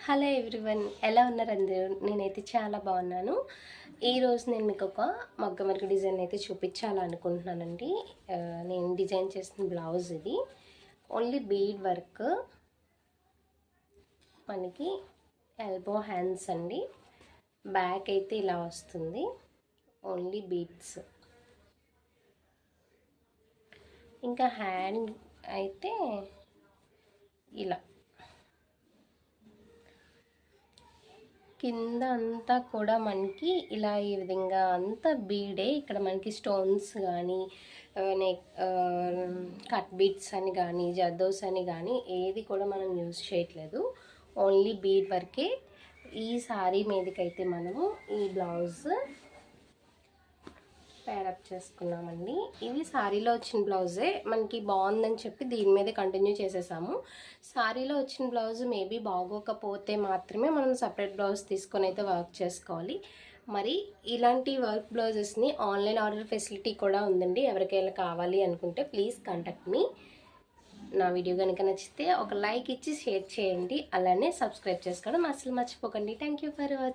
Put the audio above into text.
Hello everyone, ఎలా ఉన్నారు అందరూ? నేనైతే చాలా బాగున్నాను. ఈరోజు నేను మీకు ఒక మగ్గం వర్క్ డిజైన్ అయితే చూపించాలనుకుంటున్నానండి. నేను డిజైన్ చేసిన బ్లౌజ్ ఇది. ఓన్లీ బీడ్ వర్క్, మనకి ఎల్బో హ్యాండ్స్ అండి. బ్యాక్ అయితే ఇలా వస్తుంది, ఓన్లీ బీడ్స్. ఇంకా హ్యాండ్ అయితే ఇలా కింద అంతా కూడా మనకి ఇలా ఈ విధంగా అంతా బీడే. ఇక్కడ మనకి స్టోన్స్ కానీ కట్ బీడ్స్ అని కానీ జర్దోస్ అని కానీ ఏది కూడా మనం యూజ్ చేయట్లేదు, ఓన్లీ బీడ్ వర్కే. ఈ సారీ మీదకైతే మనము ఈ బ్లౌజ్ పేరప్ చేసుకున్నామండి. ఇది సారీలో వచ్చిన బ్లౌజే, మనకి బాగుందని చెప్పి దీని మీద కంటిన్యూ చేసేసాము. సారీలో వచ్చిన బ్లౌజ్ మేబీ బాగోకపోతే మాత్రమే మనం సపరేట్ బ్లౌజ్ తీసుకొని అయితే వర్క్ చేసుకోవాలి. మరి ఇలాంటి వర్క్ బ్లౌజెస్ని ఆన్లైన్ ఆర్డర్ ఫెసిలిటీ కూడా ఉందండి. ఎవరికైనా కావాలి అనుకుంటే ప్లీజ్ కాంటాక్ట్ మీ. నా వీడియో కనుక నచ్చితే ఒక లైక్ ఇచ్చి షేర్ చేయండి, అలానే సబ్స్క్రైబ్ చేసుకోవడం అసలు మర్చిపోకండి. Thank you for watching.